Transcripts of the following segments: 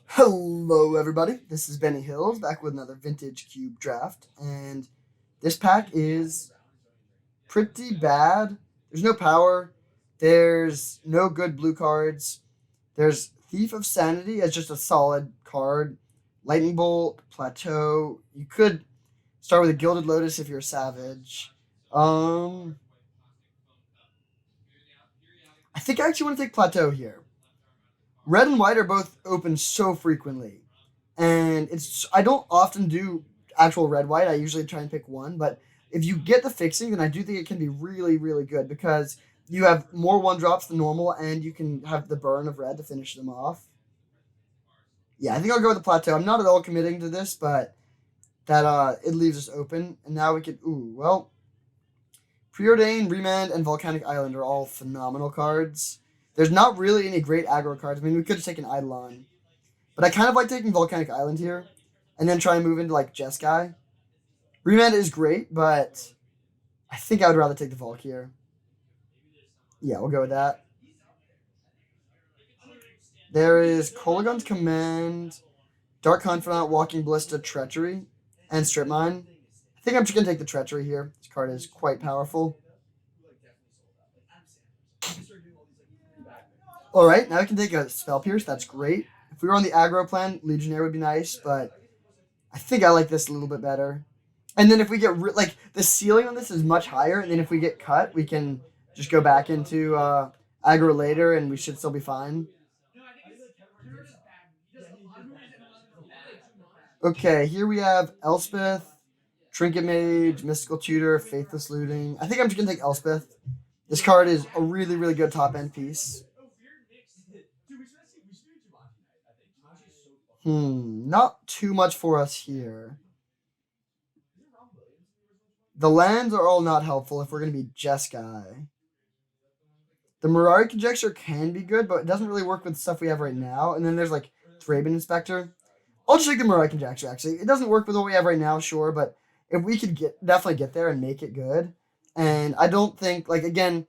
Hello, everybody. This is Bennyhillz back with another vintage cube draft, and this pack is pretty bad. There's no power. There's no good blue cards. There's Thief of Sanity as just a solid card. Lightning Bolt, Plateau. You could start with a Gilded Lotus if you're a savage. Um, I think I actually want to take Plateau here. Red and white are both open so frequently, and it's I don't often do actual red white. I usually try and pick one, but if you get the fixing, then I do think it can be really really good because you have more one drops than normal, and you can have the burn of red to finish them off. Yeah, I think I'll go with the plateau. I'm not at all committing to this, but that it leaves us open, and now we could preordain, remand, and volcanic island are all phenomenal cards. There's not really any great aggro cards. I mean, we could have taken Eidolon, but I kind of like taking volcanic island here, and then try and move into like Jeskai. Remand is great, but I think I would rather take the Volk here. Yeah, we'll go with that. There is Kolagon's Command, Dark Confidant, Walking Ballista, Treachery, and Strip Mine. I think I'm just going to take the Treachery here. This card is quite powerful. Alright, now we can take a Spell Pierce. That's great. If we were on the aggro plan, Legionnaire would be nice, but I think I like this a little bit better. And then if we get like the ceiling on this is much higher, and then if we get cut, we can just go back into aggro later, and we should still be fine. Okay, here we have Elspeth, Trinket Mage, Mystical Tutor, Faithless Looting. I think I'm just gonna take Elspeth. This card is a really really good top end piece. Not too much for us here. The lands are all not helpful if we're going to be Jeskai. The Mirari Conjecture can be good, but it doesn't really work with stuff we have right now. And then there's like Thraben Inspector. I'll just take the Mirari Conjecture, actually. It doesn't work with what we have right now, sure, but if we could definitely get there and make it good. And I don't think, like, again,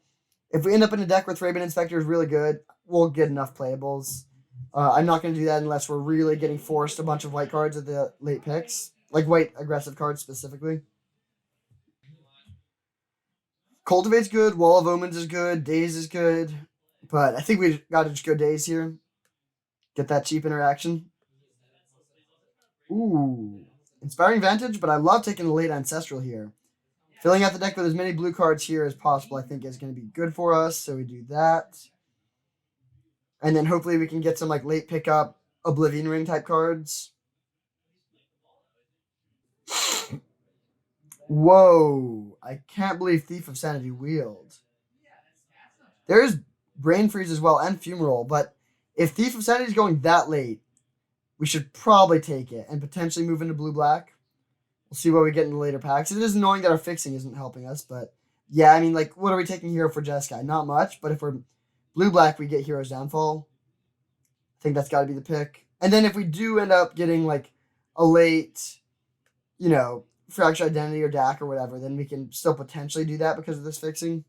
if we end up in a deck where Thraben Inspector is really good, we'll get enough playables. I'm not going to do that unless we're really getting forced a bunch of white cards at the late picks, like white aggressive cards specifically. Cultivate's good. Wall of Omens is good. Daze is good. But I think we got to just go Daze here. Get that cheap interaction. Ooh. Inspiring Vantage, but I love taking the late Ancestral here. Filling out the deck with as many blue cards here as possible, I think, is going to be good for us. So we do that. And then hopefully we can get some like late pickup Oblivion Ring type cards. Whoa. I can't believe Thief of Sanity wheeled. There's Brain Freeze as well and Fumarole, but if Thief of Sanity is going that late, we should probably take it and potentially move into blue-black. We'll see what we get in the later packs. It is annoying that our fixing isn't helping us, but yeah, I mean, like, what are we taking here for Jeskai? Not much, but if we're blue-black, we get Hero's Downfall. I think that's got to be the pick. And then if we do end up getting, like, a late, Fractured Identity or DAC or whatever, then we can still potentially do that because of this fixing.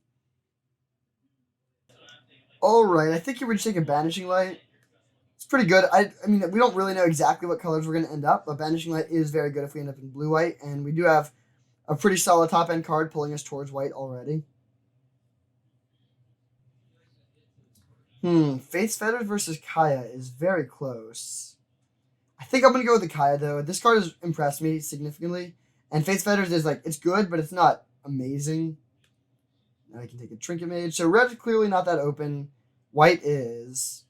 Alright, I think you were just taking Banishing Light. It's pretty good. I mean, we don't really know exactly what colors we're going to end up, but Banishing Light is very good if we end up in blue-white, and we do have a pretty solid top-end card pulling us towards white already. Faith's Fetters versus Kaya is very close. I think I'm going to go with the Kaya, though. This card has impressed me significantly, and Faith's Fetters is, like, it's good, but it's not amazing. Now I can take a Trinket Mage. So red is clearly not that open. White is...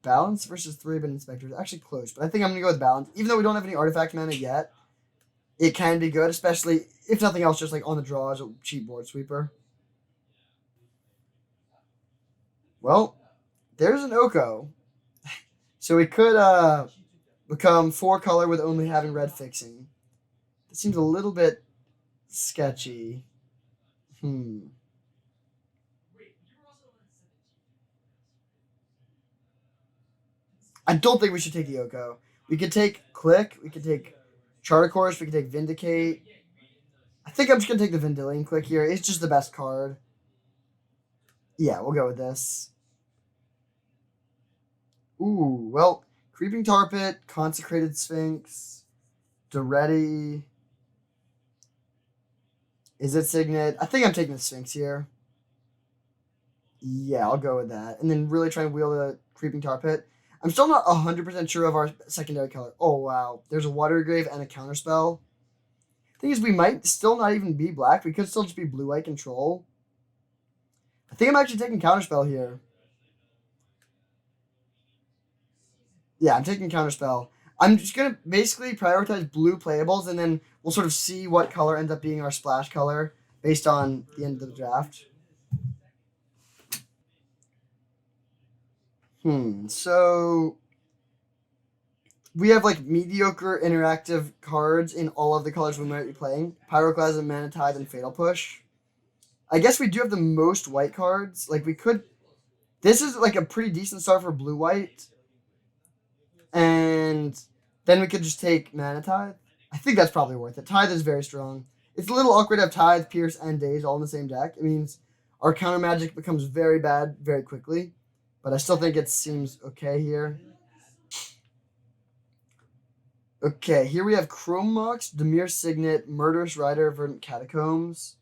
Balance versus Thraben Inspector is actually close, but I think I'm going to go with Balance. Even though we don't have any artifact mana yet, it can be good, especially, if nothing else, just like on the draw as a cheap board sweeper. Well, there's an Oko. So we could become 4-color with only having red fixing. It seems a little bit sketchy. I don't think we should take the Oko. We could take Click. We could take Charter Course. We could take Vindicate. I think I'm just going to take the Vendilion Click here. It's just the best card. Yeah, we'll go with this. Ooh, well, Creeping Tar Pit, Consecrated Sphinx, Duretti. Is it Signet? I think I'm taking the Sphinx here. Yeah, I'll go with that. And then really try and wheel the Creeping Tar Pit. I'm still not 100% sure of our secondary color. Oh, wow. There's a Water Grave and a Counterspell. Thing is, we might still not even be black. We could still just be blue-white control. I think I'm actually taking Counterspell here. Yeah, I'm taking Counterspell. I'm just going to basically prioritize blue playables, and then we'll sort of see what color ends up being our splash color based on the end of the draft. So we have like mediocre interactive cards in all of the colors we might be playing. Pyroclasm, Manatide, and Fatal Push. I guess we do have the most white cards. Like we could... This is like a pretty decent start for blue-white. And then we could just take Manatide. I think that's probably worth it. Tithe is very strong. It's a little awkward to have Tithe, Pierce, and Daze all in the same deck. It means our counter magic becomes very bad very quickly. But I still think it seems okay here. Okay, here we have Chrome Mox, Demir Signet, Murderous Rider, Verdant Catacombs.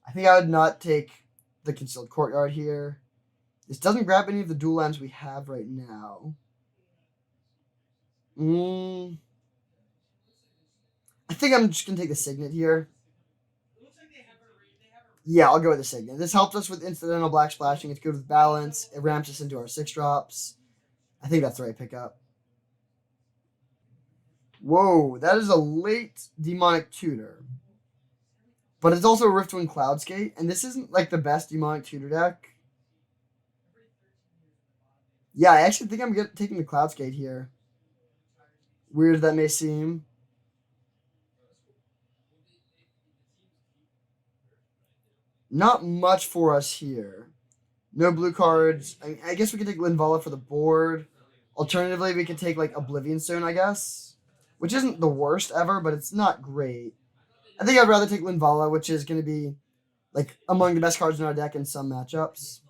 I think I would not take the Concealed Courtyard here. This doesn't grab any of the dual lands we have right now. I think I'm just going to take the Signet here. Yeah, I'll go with the Signet. This helps us with incidental black splashing. It's good with balance. It ramps us into our 6-drops. I think that's the right pickup. Whoa, that is a late Demonic Tutor. But it's also a Riftwind Cloudskate, and this isn't like the best Demonic Tutor deck. Yeah, I actually think I'm taking the Cloudskate here. Weird as that may seem. Not much for us here. No blue cards. I guess we could take Linvala for the board. Alternatively, we could take like Oblivion Stone, I guess. Which isn't the worst ever, but it's not great. I think I'd rather take Linvala, which is going to be like among the best cards in our deck in some matchups.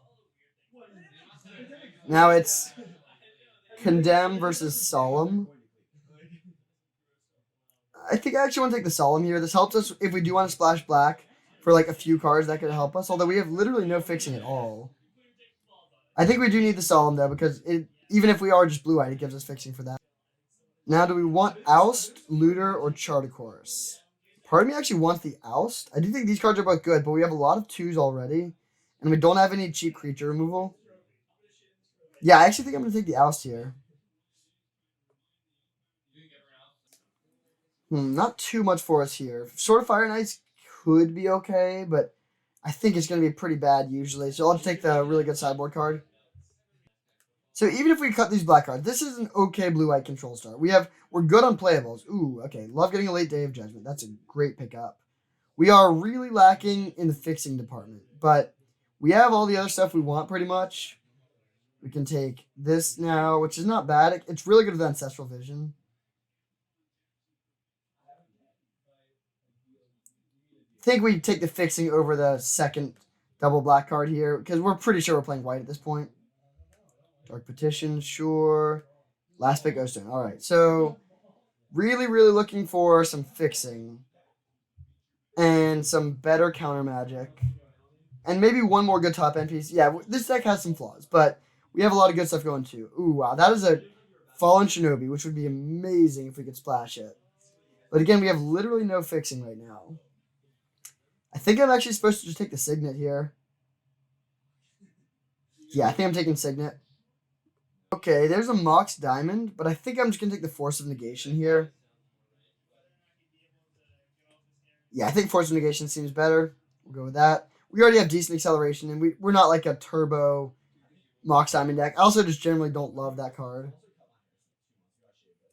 Now it's Condemn versus Solemn. I think I actually want to take the Solemn here. This helps us if we do want to splash black for like a few cards that could help us, although we have literally no fixing at all. I think we do need the Solemn though, because even if we are just blue-eyed, it gives us fixing for that. Now, do we want Oust, Looter, or Charticourse? Part of me actually wants the Oust. I do think these cards are both good, but we have a lot of 2s already, and we don't have any cheap creature removal. Yeah, I actually think I'm going to take the Oust here. Not too much for us here. Sword of Fire Knights could be okay, but I think it's going to be pretty bad usually. So I'll just take the really good sideboard card. So even if we cut these black cards, this is an okay blue-white control start. We're good on playables. Ooh, okay. Love getting a late Day of Judgment. That's a great pickup. We are really lacking in the fixing department, but we have all the other stuff we want pretty much. We can take this now, which is not bad. It's really good with Ancestral Vision. I think we take the fixing over the second double black card here, because we're pretty sure we're playing white at this point. Dark Petition, sure. Last pick, Ghost Stone. All right, so really, really looking for some fixing and some better counter magic, and maybe one more good top end piece. Yeah, this deck has some flaws, but we have a lot of good stuff going too. Ooh, wow, that is a Fallen Shinobi, which would be amazing if we could splash it. But again, we have literally no fixing right now. I think I'm actually supposed to just take the Signet here. Yeah, I think I'm taking Signet. Okay, there's a Mox Diamond, but I think I'm just going to take the Force of Negation here. Yeah, I think Force of Negation seems better. We'll go with that. We already have decent acceleration, and we're not like a turbo Mox Diamond deck. I also just generally don't love that card.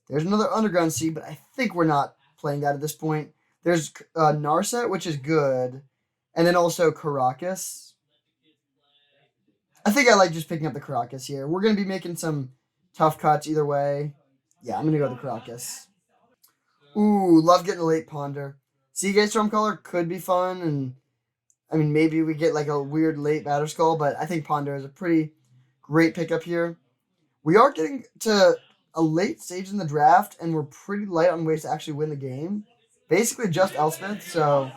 There's another Underground Sea, but I think we're not playing that at this point. There's Narset, which is good, and then also Caracas. I think I like just picking up the Caracas here. We're going to be making some tough cuts either way. Yeah, I'm going to go with the Caracas. Ooh, love getting a late Ponder. Seagate Stormcaller could be fun, and I mean, maybe we get like a weird late Batterskull, but I think Ponder is a pretty great pickup here. We are getting to a late stage in the draft, and we're pretty light on ways to actually win the game. Basically, just Elspeth. So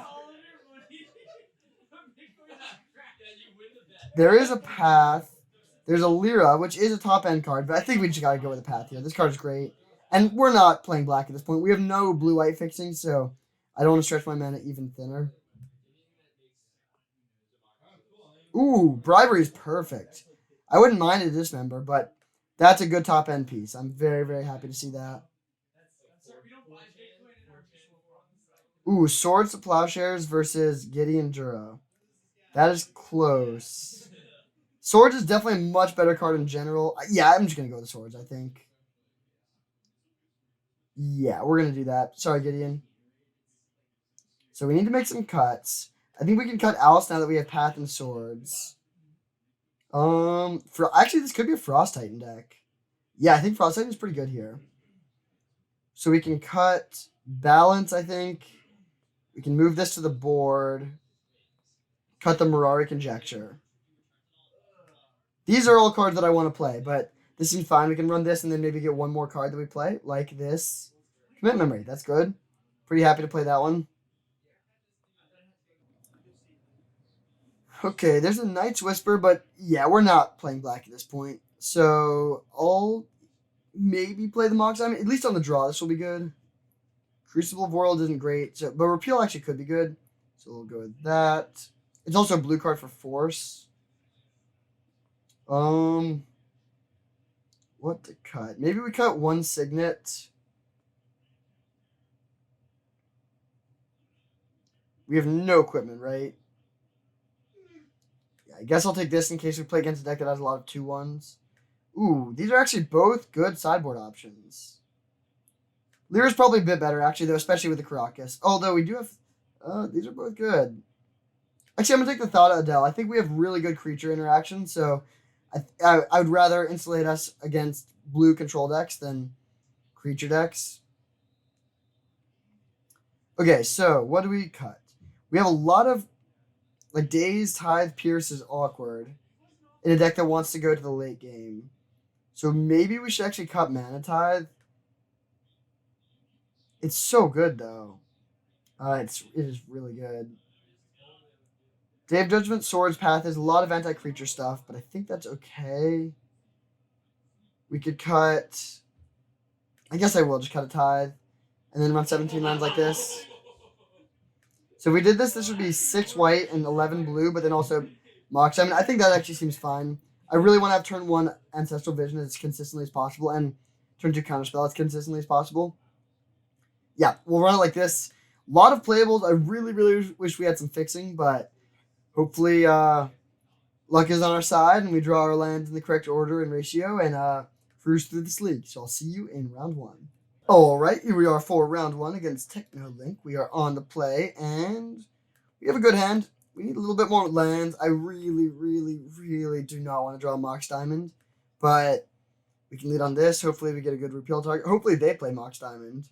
there is a path. There's a Lyra, which is a top end card, but I think we just gotta go with a path here. This card is great, and we're not playing black at this point. We have no blue white fixing, so I don't want to stretch my mana even thinner. Ooh, bribery is perfect. I wouldn't mind a dismember, but that's a good top end piece. I'm very, very happy to see that. Ooh, Swords to Plowshares versus Gideon Jura. That is close. Swords is definitely a much better card in general. Yeah, I'm just going to go with Swords, I think. Yeah, we're going to do that. Sorry, Gideon. So we need to make some cuts. I think we can cut Alice now that we have Path and Swords. Actually, this could be a Frost Titan deck. Yeah, I think Frost Titan is pretty good here. So we can cut Balance, I think. We can move this to the board. Cut the Mirari Conjecture. These are all cards that I want to play, but this seems fine. We can run this and then maybe get one more card that we play, like this. Commit Memory, that's good. Pretty happy to play that one. Okay, there's a Knight's Whisper, but yeah, we're not playing black at this point. So I'll maybe play the Mox Diamond, at least on the draw. This will be good. Crucible of World isn't great, but Repeal actually could be good. So we'll go with that. It's also a blue card for Force. What to cut? Maybe we cut one Signet. We have no equipment, right? Yeah, I guess I'll take this in case we play against a deck that has a lot of 2/1s. Ooh, these are actually both good sideboard options. Lyra's probably a bit better, actually, though, especially with the Caracas. Although we do have... these are both good. Actually, I'm going to take the Thought of Adele. I think we have really good creature interaction, so I would rather insulate us against blue control decks than creature decks. Okay, so what do we cut? We have a lot of... Like, Dazed, Tithe, Pierce is awkward in a deck that wants to go to the late game. So maybe we should actually cut Mana Tithe. It's so good, though. It is really good. Day of Judgment, Swords, Path is a lot of anti-creature stuff, but I think that's okay. We could cut... I guess I will just cut a Tithe. And then run 17 lands like this. So if we did this, this would be 6 white and 11 blue, but then also Mox. I mean, I think that actually seems fine. I really want to have turn 1 Ancestral Vision as consistently as possible, and turn 2 Counterspell as consistently as possible. Yeah, we'll run it like this. A lot of playables. I really, really wish we had some fixing, but hopefully luck is on our side, and we draw our lands in the correct order and ratio, and cruise through this league. So I'll see you in round 1. All right, here we are for round 1 against Technolink. We are on the play, and we have a good hand. We need a little bit more lands. I really, really, really do not want to draw Mox Diamond, but we can lead on this. Hopefully we get a good repeal target. Hopefully they play Mox Diamond.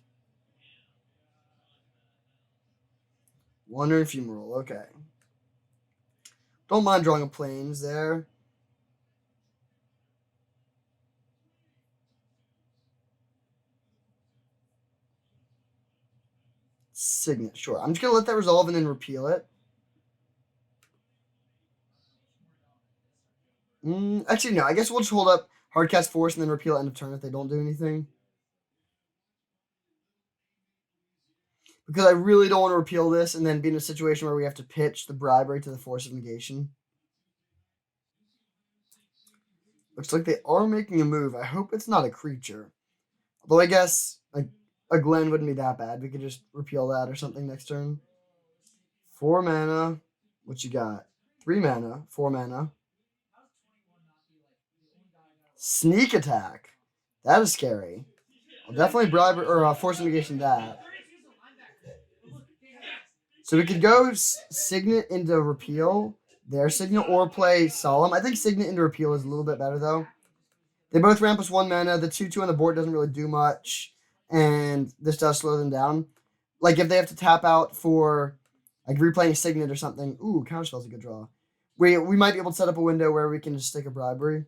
Wonder Ephemeral, okay. Don't mind drawing a Plains there. Signet, sure. I'm just going to let that resolve and then repeal it. Actually, no. I guess we'll just hold up Hardcast Force and then repeal end of turn if they don't do anything. Because I really don't want to repeal this and then be in a situation where we have to pitch the bribery to the Force of Negation. Looks like they are making a move. I hope it's not a creature. Although I guess a Glen wouldn't be that bad. We could just repeal that or something next turn. 4 mana. What you got? 3 mana. 4 mana. Sneak Attack. That is scary. I'll definitely bribe or Force of Negation that. So we could go Signet into Repeal, their Signet, or play Solemn. I think Signet into Repeal is a little bit better, though. They both ramp us 1 mana. The 2/2 on the board doesn't really do much, and this does slow them down. Like, if they have to tap out for, like, replaying Signet or something. Ooh, Counterspell's a good draw. We might be able to set up a window where we can just stick a bribery.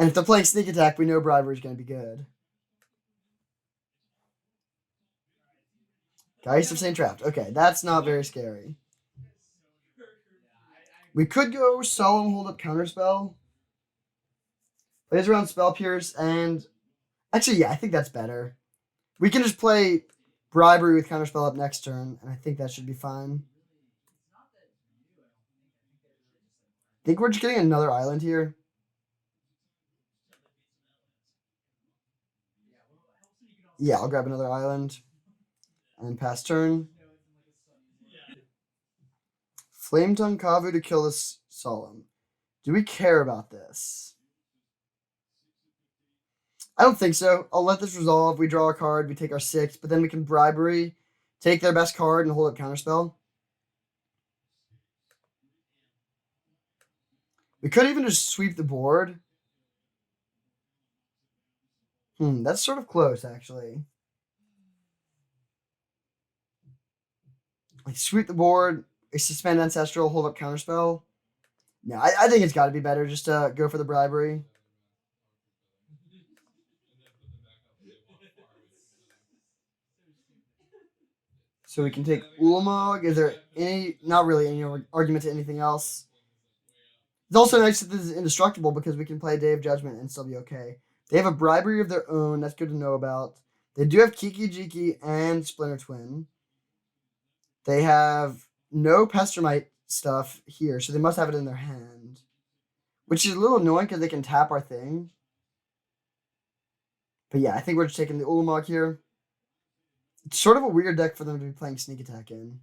And if they're playing sneak attack, we know bribery is going to be good. Geist of St. Trapped. Okay, that's not very scary. We could go solemn hold up counterspell. Plays around spell pierce, and actually, yeah, I think that's better. We can just play bribery with counterspell up next turn, and I think that should be fine. Think we're just getting another island here. Yeah, I'll grab another island. And pass turn. Flame Tongue Kavu to kill this Solemn. Do we care about this? I don't think so. I'll let this resolve. We draw a card, we take our 6, but then we can bribery, take their best card, and hold up counterspell. We could even just sweep the board. That's sort of close, actually. Like, sweep the board, suspend Ancestral, hold up counterspell. No, I think it's got to be better just to go for the bribery. So we can take Ulamog. Is there any, not really any argument to anything else? It's also nice that this is indestructible because we can play Day of Judgment and still be okay. They have a bribery of their own. That's good to know about. They do have Kiki Jiki and Splinter Twin. They have no Pestermite stuff here, so they must have it in their hand. Which is a little annoying because they can tap our thing. But yeah, I think we're just taking the Ulamog here. It's sort of a weird deck for them to be playing Sneak Attack in.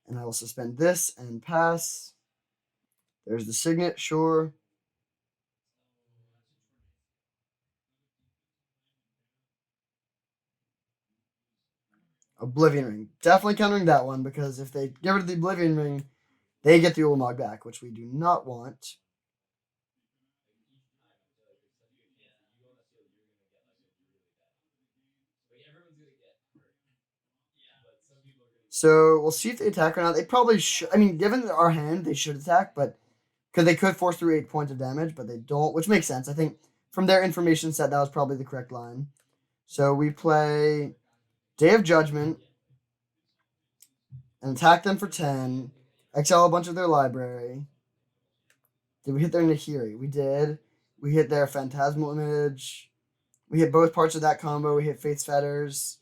And I will suspend this and pass. There's the Signet, sure. Oblivion Ring. Definitely countering that one because if they get rid of the Oblivion Ring, they get the Ulamog back, which we do not want. So we'll see if they attack or not. They probably should. I mean, given our hand, they should attack, but because they could force through 8 points of damage, but they don't, which makes sense. I think from their information set, that was probably the correct line. So we play Day of Judgment and attack them for 10, exile a bunch of their library. Did we hit their Nahiri? We did. We hit their Phantasmal Image. We hit both parts of that combo. We hit Faith's Fetters.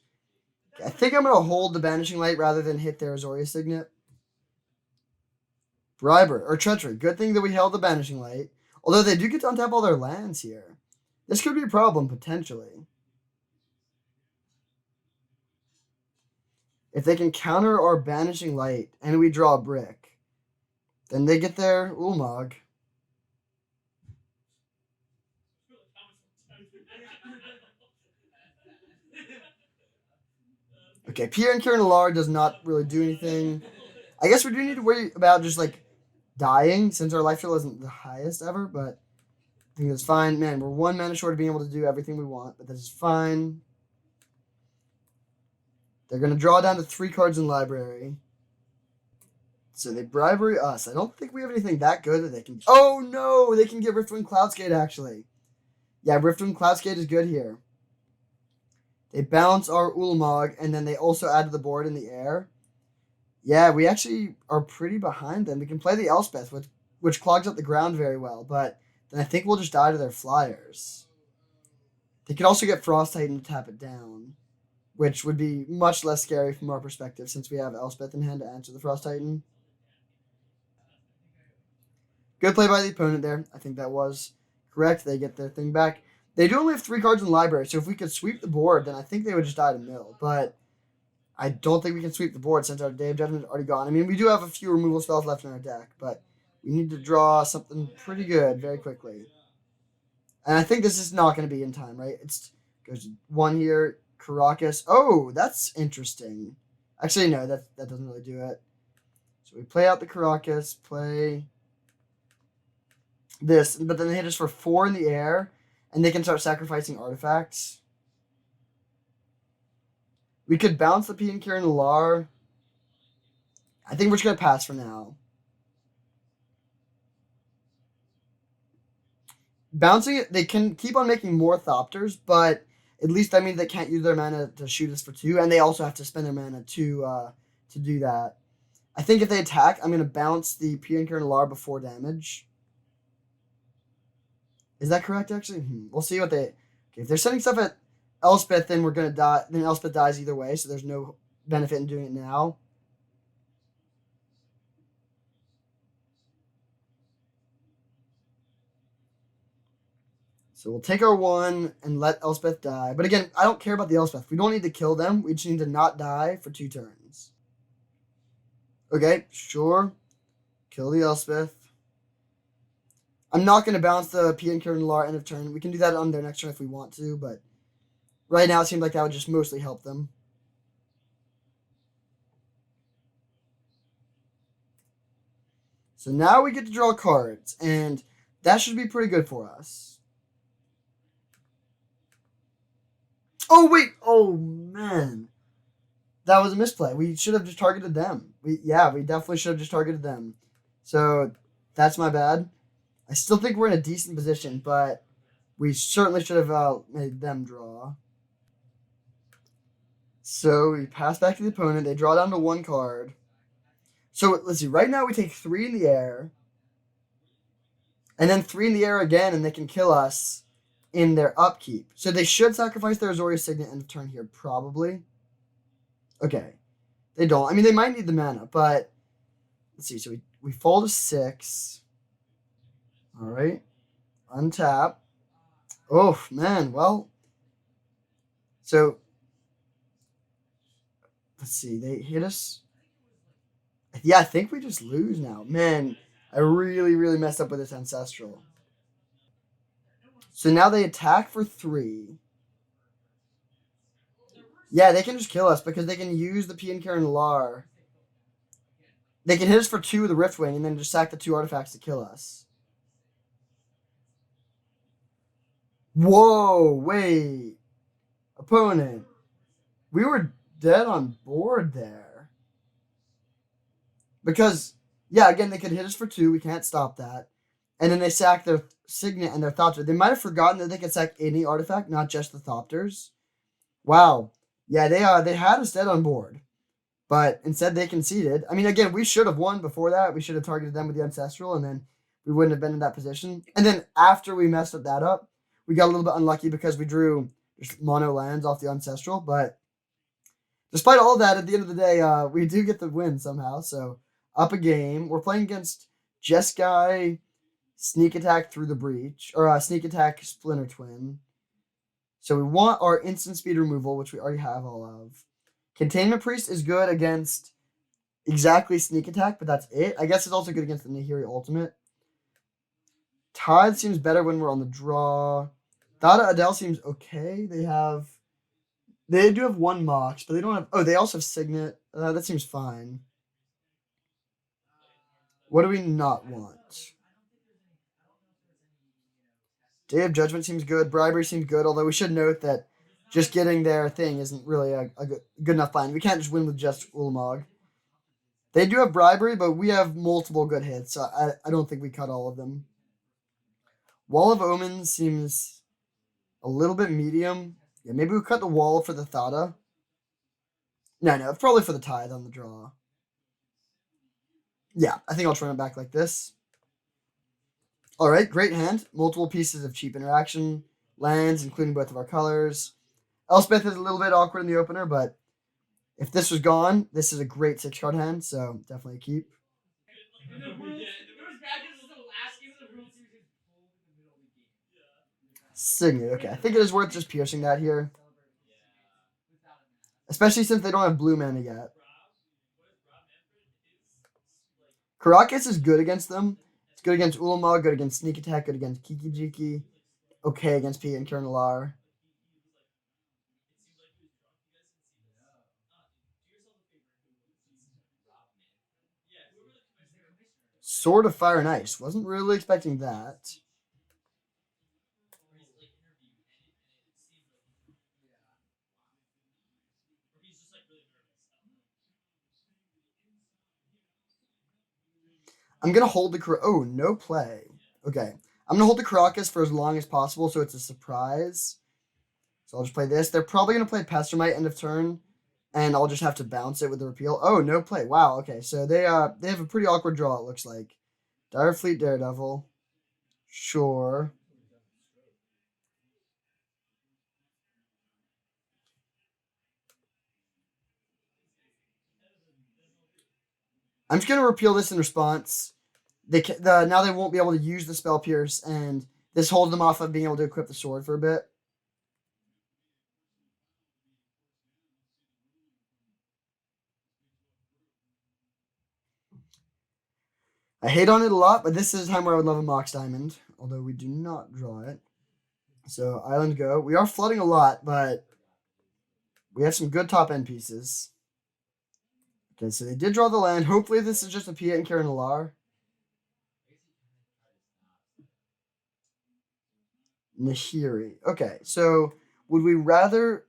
I think I'm going to hold the Banishing Light rather than hit their Azorius Signet. Bribery, or Treachery. Good thing that we held the Banishing Light. Although they do get to untap all their lands here. This could be a problem, potentially. If they can counter our Banishing Light and we draw a brick, then they get their Ulamog. Okay, Pierre and Kieran Alar does not really do anything. I guess we do need to worry about just like dying since our life steal isn't the highest ever, but I think that's fine. Man, we're 1 mana short of being able to do everything we want, but this is fine. They're going to draw down to 3 cards in library. So they bribery us. I don't think we have anything that good that they can... Oh, no! They can get Riftwind Cloudskate, actually. Yeah, Riftwind Cloudskate is good here. They bounce our Ulamog, and then they also add to the board in the air. Yeah, we actually are pretty behind them. We can play the Elspeth, which clogs up the ground very well, but then I think we'll just die to their flyers. They could also get Frost Titan to tap it down, which would be much less scary from our perspective since we have Elspeth in hand to answer the Frost Titan. Good play by the opponent there. I think that was correct. They get their thing back. They do only have 3 cards in the library, so if we could sweep the board, then I think they would just die to mill. But I don't think we can sweep the board since our Day of Judgment is already gone. I mean, we do have a few removal spells left in our deck, but we need to draw something pretty good very quickly. And I think this is not going to be in time, right? It's goes 1 here, Caracas. Oh, that's interesting. Actually, no, that doesn't really do it. So we play out the Caracas, play this, but then they hit us for 4 in the air, and they can start sacrificing artifacts. We could bounce the P and Kieran Lar. I think we're just going to pass for now. Bouncing it, they can keep on making more Thopters, but at least that means they can't use their mana to shoot us for 2, and they also have to spend their mana to do that. I think if they attack, I'm gonna bounce the Pianker and Alar before damage. Is that correct? Actually, we'll see what they. Okay, if they're sending stuff at Elspeth, then we're gonna die. Then Elspeth dies either way, so there's no benefit in doing it now. So we'll take our 1 and let Elspeth die. But again, I don't care about the Elspeth. We don't need to kill them. We just need to not die for 2 turns. Okay, sure. Kill the Elspeth. I'm not going to bounce the Pianker and Lar end of turn. We can do that on their next turn if we want to, but right now it seems like that would just mostly help them. So now we get to draw cards, and that should be pretty good for us. Oh, wait! Oh, man. That was a misplay. We should have just targeted them. We definitely should have just targeted them. So that's my bad. I still think we're in a decent position, but we certainly should have made them draw. So we pass back to the opponent. They draw down to 1 card. So let's see. Right now we take 3 in the air, and then 3 in the air again, and they can kill us in their upkeep. So they should sacrifice their Azorius Signet end of turn here, probably. Okay. They don't. I mean, they might need the mana, but let's see. So we fall to 6. All right. Untap. Oh, man. Well, so let's see. They hit us. Yeah, I think we just lose now. Man, I really, really messed up with this Ancestral. So now they attack for 3. Yeah, they can just kill us because they can use the Pianker and Lar. They can hit us for 2 with the Riftwing and then just sack the 2 artifacts to kill us. Whoa, wait. Opponent. We were dead on board there. Because, yeah, again, they could hit us for 2. We can't stop that. And then they sack their Signet and their Thopter. They might have forgotten that they could sack any artifact, not just the Thopters. Wow. Yeah, they had us dead on board. But instead they conceded. I mean, again, we should have won before that. We should have targeted them with the Ancestral, and then we wouldn't have been in that position. And then after we messed that up, we got a little bit unlucky because we drew just mono lands off the Ancestral. But despite all that, at the end of the day, we do get the win somehow. So up a game. We're playing against Jeskai, Sneak Attack Through the Breach, or Sneak Attack Splinter Twin. So we want our instant speed removal, which we already have all of. Containment Priest is good against exactly Sneak Attack, but that's it. I guess it's also good against the Nahiri Ultimate. Tide seems better when we're on the draw. Thada Adele seems okay. They do have 1 Mox, but they don't have... Oh, they also have Signet. That seems fine. What do we not want? Day of Judgment seems good. Bribery seems good, although we should note that just getting their thing isn't really a good enough bind. We can't just win with just Ulamog. They do have Bribery, but we have multiple good hits, so I don't think we cut all of them. Wall of Omens seems a little bit medium. Yeah, maybe we cut the wall for the Thada. No, it's probably for the Tithe on the draw. Yeah, I think I'll turn it back like this. All right, great hand. Multiple pieces of cheap interaction. Lands, including both of our colors. Elspeth is a little bit awkward in the opener, but if this was gone, this is a great 6-card hand, so definitely a keep. Signet, okay. I think it is worth just piercing that here. Especially since they don't have blue mana yet. Caracas is good against them. It's good against Ulamog, good against Sneak Attack, good against Kiki Jiki. Okay against P and Kernalar. Sword of Fire and Ice. Wasn't really expecting that. I'm going to hold the... Oh, no play. Okay. I'm gonna hold the Caracas for as long as possible, so it's a surprise. So I'll just play this. They're probably gonna play Pestermite end of turn, and I'll just have to bounce it with the repeal. Oh, no play. Wow. Okay, so they have a pretty awkward draw. It looks like Direfleet Daredevil. Sure. I'm just gonna repeal this in response. Now they won't be able to use the Spell Pierce, and this holds them off of being able to equip the sword for a bit. I hate on it a lot, but this is a time where I would love a Mox Diamond, although we do not draw it. So Island go. We are flooding a lot, but we have some good top end pieces. Okay, so they did draw the land. Hopefully this is just a Pia and Karen Alar. Nahiri. Okay, so would we rather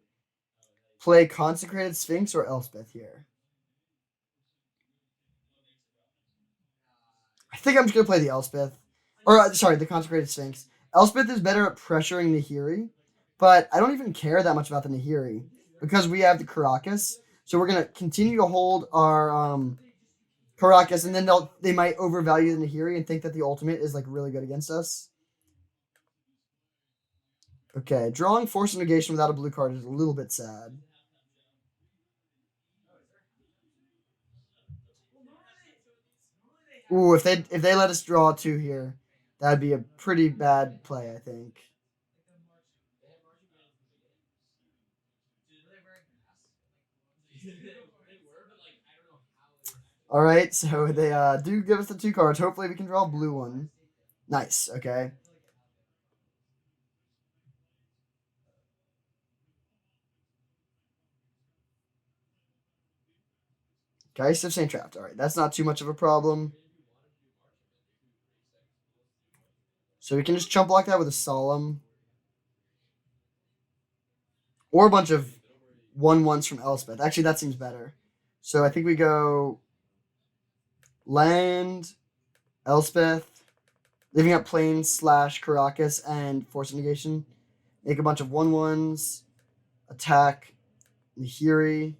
play Consecrated Sphinx or Elspeth here? I think I'm just gonna play the Elspeth, or sorry, the Consecrated Sphinx. Elspeth is better at pressuring Nahiri, but I don't even care that much about the Nahiri because we have the Caracas. So we're gonna continue to hold our Caracas, and then they might overvalue the Nahiri and think that the ultimate is like really good against us. Okay, drawing Force of Negation without a blue card is a little bit sad. Ooh, if they let us draw two here, that'd be a pretty bad play, I think. All right, so they do give us the two cards. Hopefully, we can draw a blue one. Nice. Okay. Geist of Saint Trapped. All right, that's not too much of a problem. So we can just chump block that with a Solemn, or a bunch of 1/1s from Elspeth. Actually, that seems better. So I think we go land, Elspeth, leaving up Plains / Caracas and Force of Negation. Make a bunch of 1/1s, attack Nahiri.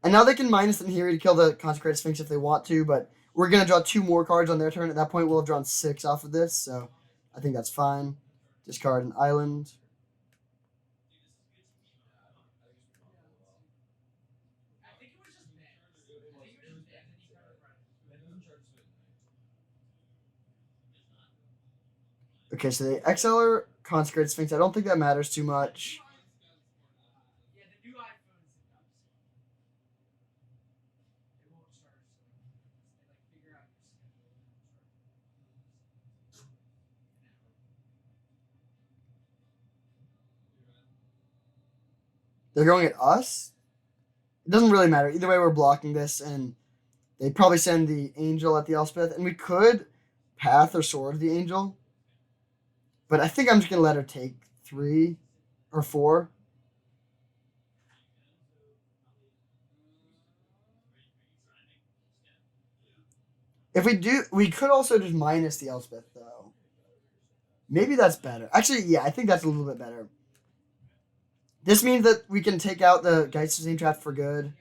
And now they can minus the Nahiri to kill the Consecrated Sphinx if they want to, but we're going to draw two more cards on their turn. At that point, we'll have drawn 6 off of this, so I think that's fine. Discard an island. Okay, so they exile our Consecrated Sphinx. I don't think that matters too much. They're going at us. It doesn't really matter. Either way, we're blocking this, and they probably send the Angel at the Elspeth, and we could Path or Sword the Angel. But I think I'm just going to let her take 3 or 4. If we do, we could also just minus the Elspeth, though. Maybe that's better. Actually, yeah, I think that's a little bit better. This means that we can take out the Geist of Saint Trapped for good,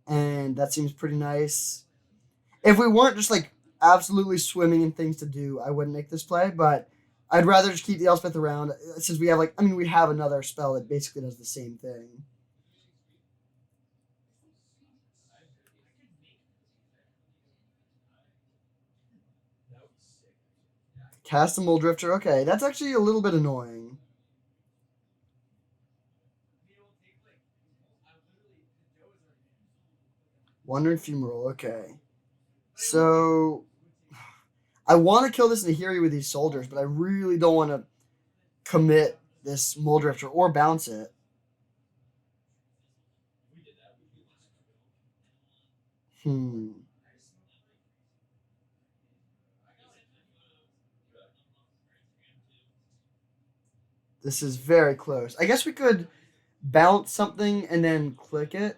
and that seems pretty nice. If we weren't just like absolutely swimming in things to do, I wouldn't make this play, but I'd rather just keep the Elspeth around since we have we have another spell that basically does the same thing. Cast the Mole Drifter. Okay, that's actually a little bit annoying. Wandering Fumarole. Okay. So I want to kill this Nahiri with these soldiers, but I really don't want to commit this Mole Drifter or bounce it. Hmm. This is very close. I guess we could bounce something and then click it.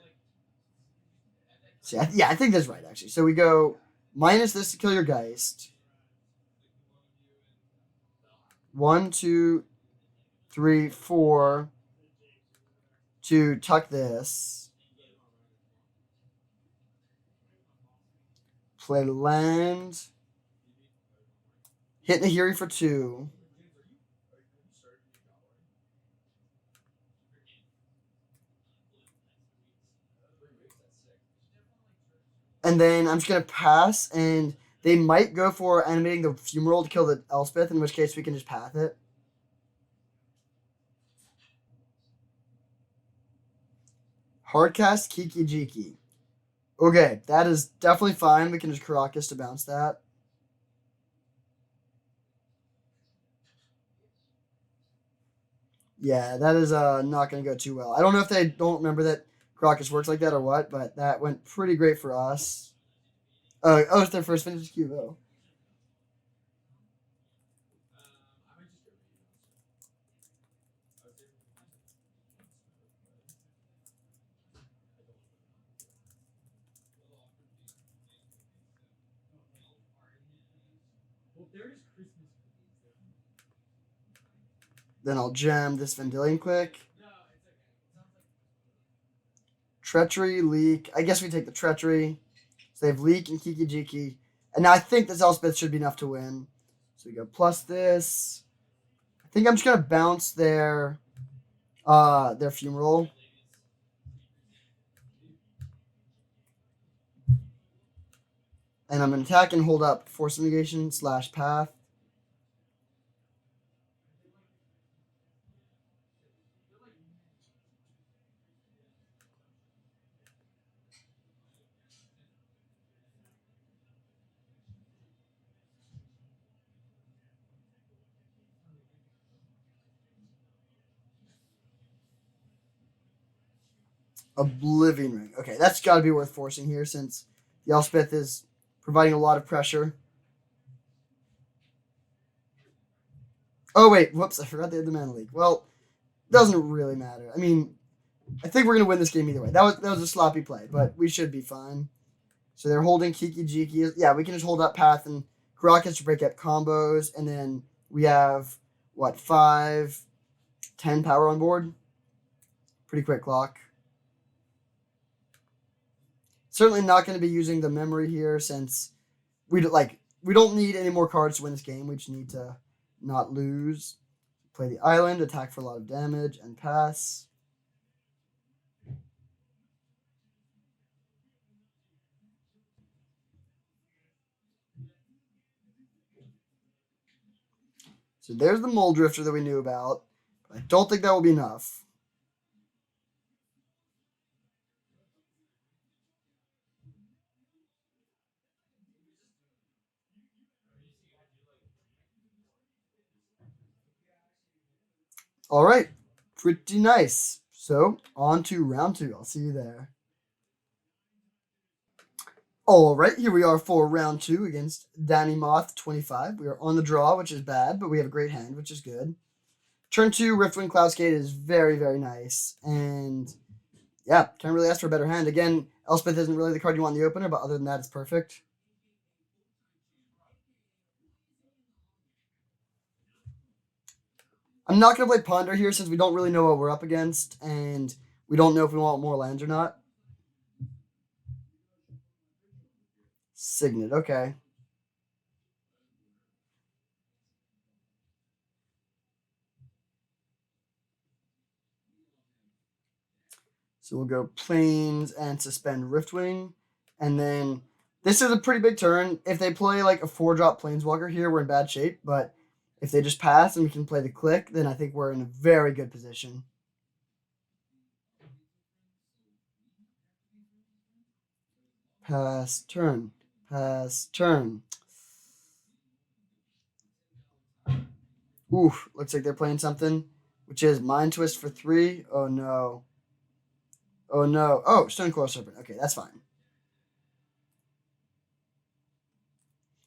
See, yeah, I think that's right, actually. So we go minus this to kill your Geist. 1, 2, 3, 4 to tuck this. Play land. Hit Nahiri for 2. And then I'm just going to pass, and they might go for animating the Fumarole to kill the Elspeth, in which case we can just path it. Hardcast Kiki Jiki. Okay, that is definitely fine. We can just Caracas to bounce that. Yeah, that is not going to go too well. I don't know if they don't remember that Caracas works like that or what, but that went pretty great for us. It's their first vintage cube, though. Then I'll gem this Vendilion quick. Treachery, Leak. I guess we take the Treachery. So they have Leak and Kiki Jiki. And now I think this Elspeth should be enough to win. So we go plus this. I think I'm just going to bounce their Fumarole. And I'm going to attack and hold up Force Negation / Path. Oblivion Ring. Okay, that's got to be worth forcing here since the Elspeth is providing a lot of pressure. Oh, wait. Whoops. I forgot they had the Mana Leak. Well, doesn't really matter. I mean, I think we're going to win this game either way. That was a sloppy play, but we should be fine. So they're holding Kiki Jiki. Yeah, we can just hold up Path and Caracas to break up combos. And then we have, 5, 10 power on board? Pretty quick clock. Certainly not going to be using the memory here since we don't need any more cards to win this game. We just need to not lose. Play the island, attack for a lot of damage, and pass. So there's the Mole Drifter that we knew about. But I don't think that will be enough. All right, pretty nice. So on to round 2. I'll see you there. All right, here we are for round 2 against Danny Moth 25. We are on the draw, which is bad, but we have a great hand, which is good. Turn 2, Riftwind Cloudskate is very, very nice. And yeah, can't really ask for a better hand. Again, Elspeth isn't really the card you want in the opener, but other than that, it's perfect. I'm not going to play Ponder here since we don't really know what we're up against, and we don't know if we want more lands or not. Signet, okay. So we'll go Plains and Suspend Riftwing. And then this is a pretty big turn. If they play like a 4-drop Planeswalker here, we're in bad shape. But if they just pass and we can play the click, then I think we're in a very good position. Pass, turn. Pass, turn. Oof, looks like they're playing something, which is Mind Twist for 3. Oh, no. Oh, no. Oh, Stonecoil Serpent. Okay, that's fine.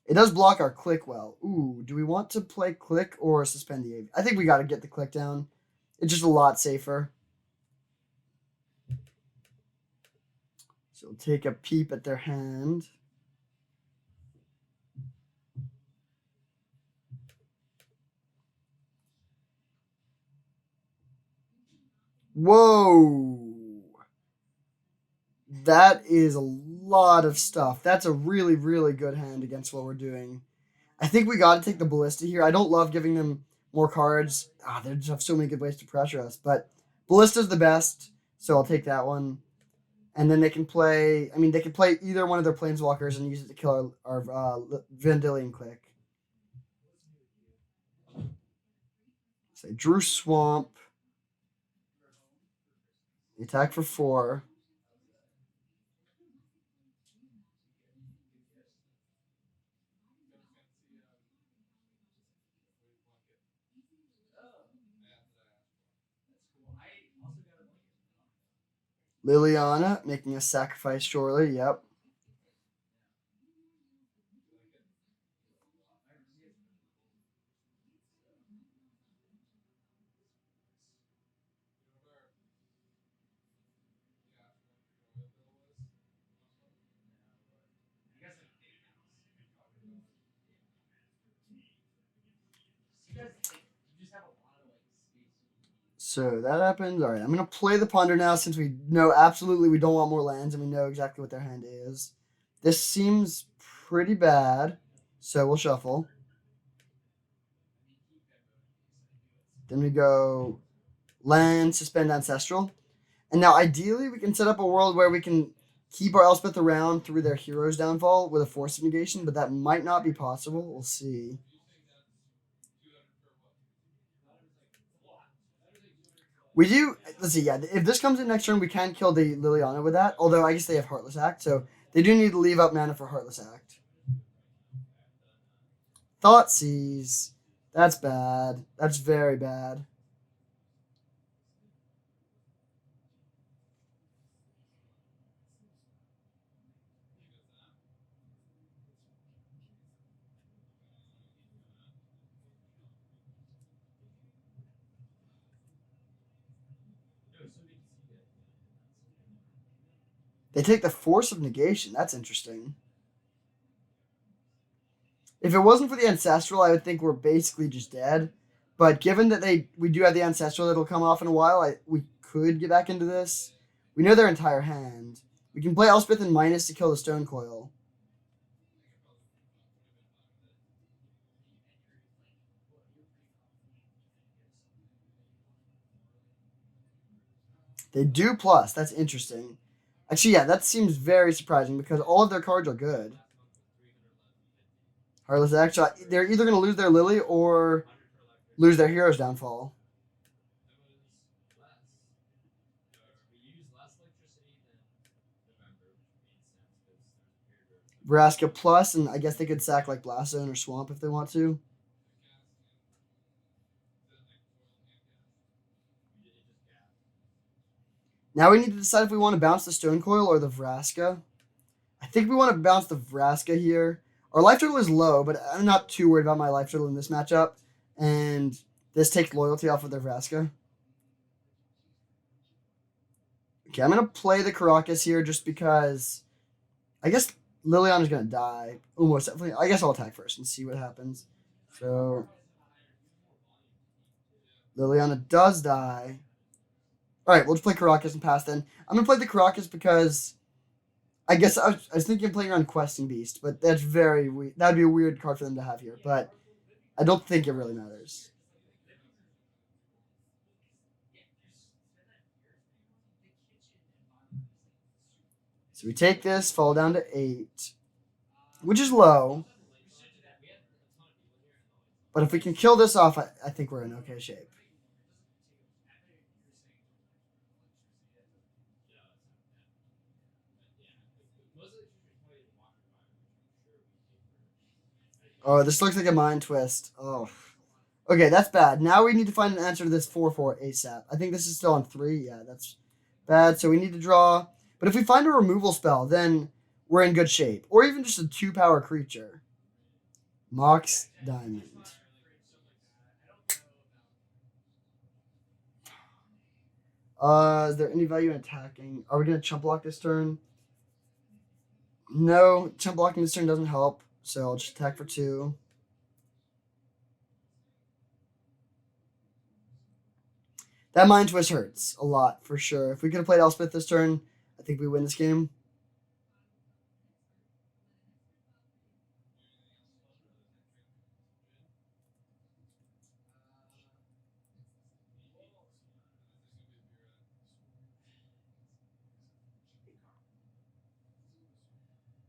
It does block our click well. Ooh, do we want to play click or suspend the AV? I think we got to get the click down. It's just a lot safer. So we'll take a peep at their hand. Whoa. That is a lot of stuff. That's a really, really good hand against what we're doing. I think we got to take the Ballista here. I don't love giving them more cards. They just have so many good ways to pressure us. But Ballista's the best, so I'll take that one. And then they can play. I mean, they can play either one of their planeswalkers and use it to kill our Vendilion Click. Say Drew Swamp. Attack for 4. Liliana making a sacrifice surely. Yep. So that happens. All right, I'm gonna play the Ponder now since we know absolutely we don't want more lands and we know exactly what their hand is. This seems pretty bad, so we'll shuffle. Then we go land, suspend ancestral, and now ideally we can set up a world where we can keep our Elspeth around through their hero's downfall with a force of negation, but that might not be possible. We'll see. We do. Let's see. Yeah, if this comes in next turn, we can kill the Liliana with that. Although I guess they have Heartless Act, so they do need to leave up mana for Heartless Act. Thoughtseize. That's bad. That's very bad. They take the force of negation. That's interesting. If it wasn't for the ancestral, I would think we're basically just dead. But given that we do have the ancestral that'll come off in a while, we could get back into this. We know their entire hand. We can play Elspeth and minus to kill the Stone Coil. They do plus. That's interesting. Actually, yeah, that seems very surprising because all of their cards are good. Heartless Act. They're either going to lose their Lily or lose their Hero's Downfall. Vraska plus, and I guess they could sack like Blast Zone or Swamp if they want to. Now we need to decide if we want to bounce the Stone Coil or the Vraska. I think we want to bounce the Vraska here. Our life total is low, but I'm not too worried about my life total in this matchup. And this takes loyalty off of their Vraska. Okay, I'm going to play the Caracas here just because I guess Liliana's going to die. Almost definitely. I guess I'll attack first and see what happens. So Liliana does die. All right, we'll just play Caracas and pass then. I'm going to play the Caracas because I guess I was thinking of playing around Questing Beast, but that's very weird. That would be a weird card for them to have here, but I don't think it really matters. So we take this, fall down to 8, which is low. But if we can kill this off, I think we're in okay shape. Oh, this looks like a mind twist. Oh. Okay, that's bad. Now we need to find an answer to this 4/4 ASAP. I think this is still on 3. Yeah, that's bad. So we need to draw. But if we find a removal spell, then we're in good shape. Or even just a 2-power creature. Mox Diamond. Is there any value in attacking? Are we going to chump block this turn? No, chump blocking this turn doesn't help. So I'll just attack for 2. That Mind Twist hurts a lot, for sure. If we could have played Elspeth this turn, I think we win this game.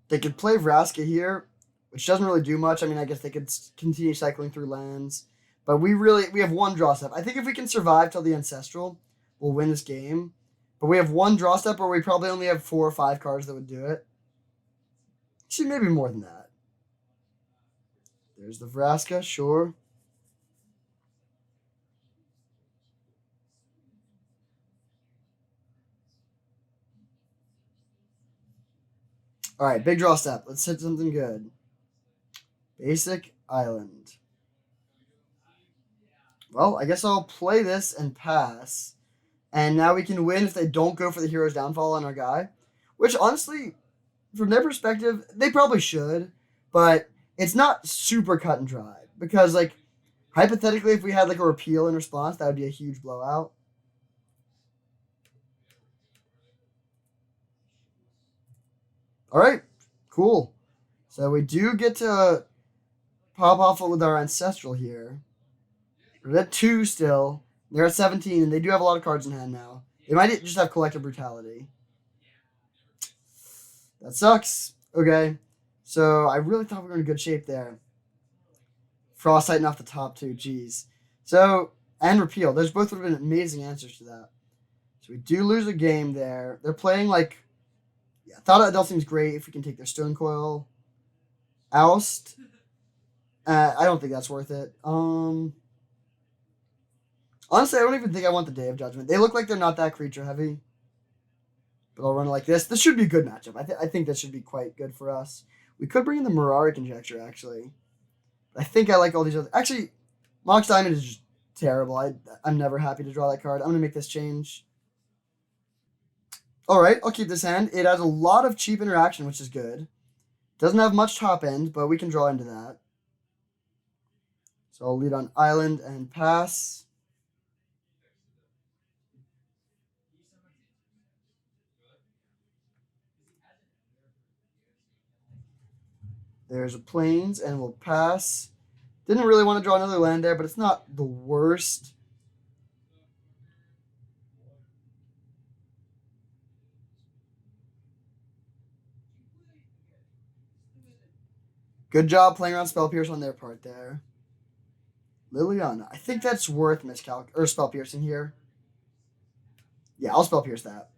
They could play Vraska here, which doesn't really do much. I mean, I guess they could continue cycling through lands. But we have one draw step. I think if we can survive till the Ancestral, we'll win this game. But we have one draw step where we probably only have 4 or 5 cards that would do it. Actually, maybe more than that. There's the Vraska, sure. All right, big draw step. Let's hit something good. Basic Island. Well, I guess I'll play this and pass. And now we can win if they don't go for the Hero's Downfall on our guy. Which, honestly, from their perspective, they probably should. But it's not super cut and dry. Because, like, hypothetically, if we had, like, a repeal in response, that would be a huge blowout. All right, cool. So we do get to pop off with our Ancestral here. We're at 2 still. They're at 17, and they do have a lot of cards in hand now. They might just have Collective Brutality. That sucks. Okay. So I really thought we were in good shape there. Frost Titan off the top, too. Jeez. So, and Repeal. Those both would have been amazing answers to that. So we do lose a game there. They're playing like... Yeah, Thought Adult seems great if we can take their Stone Coil. Oust. I don't think that's worth it. Honestly, I don't even think I want the Day of Judgment. They look like they're not that creature heavy. But I'll run it like this. This should be a good matchup. I think this should be quite good for us. We could bring in the Mirari Conjecture, actually. I think I like all these other... Actually, Mox Diamond is just terrible. I'm never happy to draw that card. I'm going to make this change. Alright, I'll keep this hand. It has a lot of cheap interaction, which is good. Doesn't have much top end, but we can draw into that. So I'll lead on Island and pass. There's a Plains, and we'll pass. Didn't really want to draw another land there, but it's not the worst. Good job playing around Spell Pierce on their part there. Liliana. I think that's worth miscalc or Spell Piercing here. Yeah, I'll Spell Pierce that.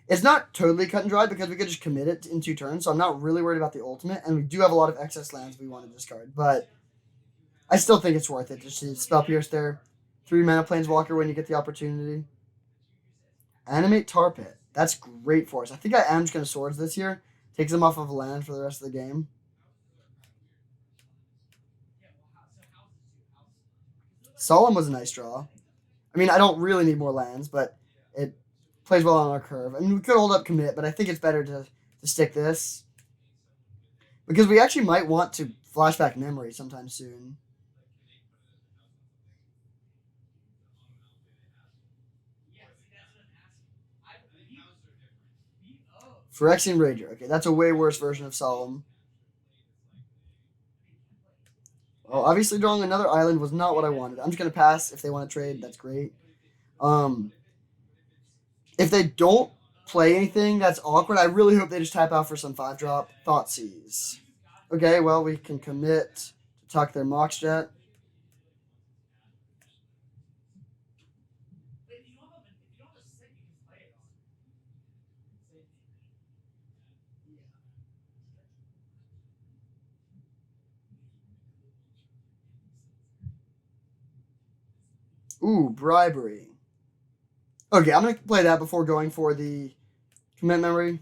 It's not totally cut and dried because we could just commit it in 2 turns, so I'm not really worried about the ultimate, and we do have a lot of excess lands we want to discard, but I still think it's worth it just to Spell Pierce there. 3 mana Planeswalker when you get the opportunity. Animate Tar Pit. That's great for us. I think I am just going to Swords this here. Takes them off of land for the rest of the game. Solemn was a nice draw. I mean, I don't really need more lands, but it plays well on our curve. I mean, we could hold up commit, but I think it's better to stick this. Because we actually might want to flashback memory sometime soon. Phyrexian Rager. Okay, that's a way worse version of Solemn. Well, obviously drawing another island was not what I wanted. I'm just going to pass. If they want to trade, that's great. If they don't play anything that's awkward, I really hope they just tap out for some 5-drop Thoughtseize. Okay, well, we can commit to tuck their Mox Jet. Ooh, Bribery. Okay, I'm going to play that before going for the commit memory.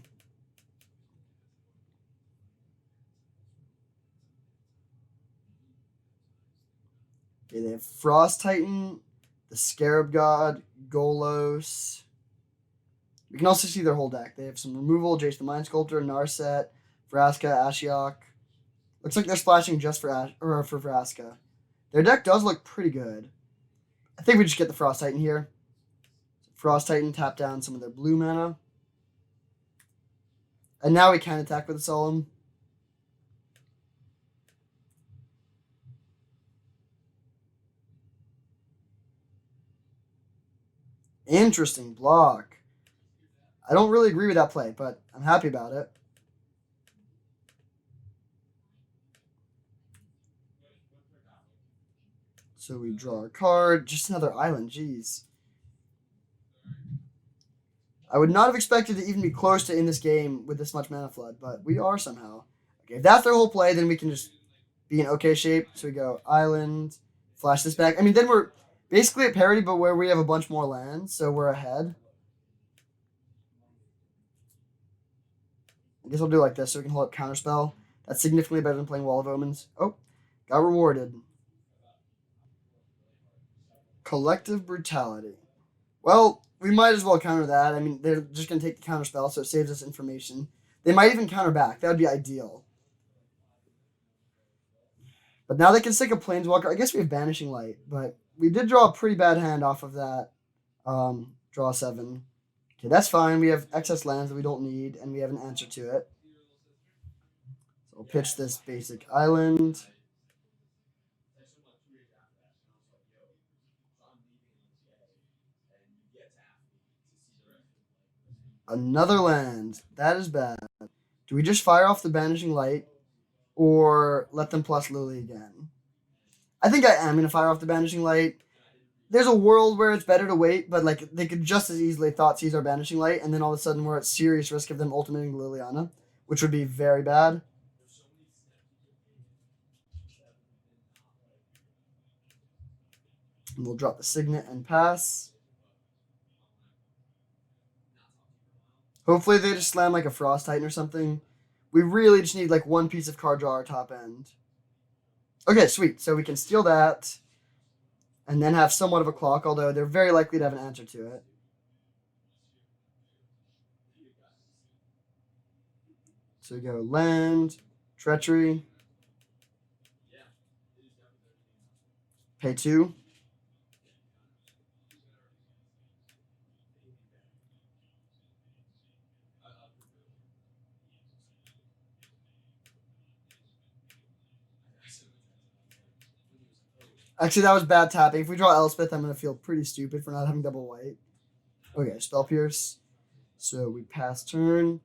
Okay, they have Frost Titan, the Scarab God, Golos. We can also see their whole deck. They have some removal, Jace the Mind Sculptor, Narset, Vraska, Ashiok. Looks like they're splashing just for Vraska. Their deck does look pretty good. I think we just get the Frost Titan here. Frost Titan tap down some of their blue mana. And now we can attack with a Solemn. Interesting block. I don't really agree with that play, but I'm happy about it. So we draw a card. Just another island. Jeez. I would not have expected to even be close to in this game with this much mana flood, but we are somehow. Okay, if that's their whole play, then we can just be in okay shape. So we go island, flash this back. I mean, then we're basically at parity, but where we have a bunch more lands, so we're ahead. I guess I'll do it like this so we can hold up Counterspell. That's significantly better than playing Wall of Omens. Oh, got rewarded. Collective Brutality. Well, we might as well counter that. I mean, they're just going to take the Counterspell, so it saves us information. They might even counter back. That would be ideal. But now they can stick a Planeswalker. I guess we have Banishing Light, but we did draw a pretty bad hand off of that. Draw 7. Okay, that's fine. We have excess lands that we don't need, and we have an answer to it. So we'll pitch this basic island. Another land. That is bad. Do we just fire off the Banishing Light or let them plus Lily again? I think I am going to fire off the Banishing Light. There's a world where it's better to wait, but like they could just as easily Thoughtseize our Banishing Light, and then all of a sudden we're at serious risk of them ultimating Liliana, which would be very bad. And we'll drop the Signet and pass. Hopefully they just slam like a Frost Titan or something. We really just need like one piece of card draw our top end. Okay, sweet. So we can steal that and then have somewhat of a clock, although they're very likely to have an answer to it. So we go land, treachery, pay 2. Actually, that was bad tapping. If we draw Elspeth, I'm going to feel pretty stupid for not having double white. Okay, Spell Pierce. So we pass turn.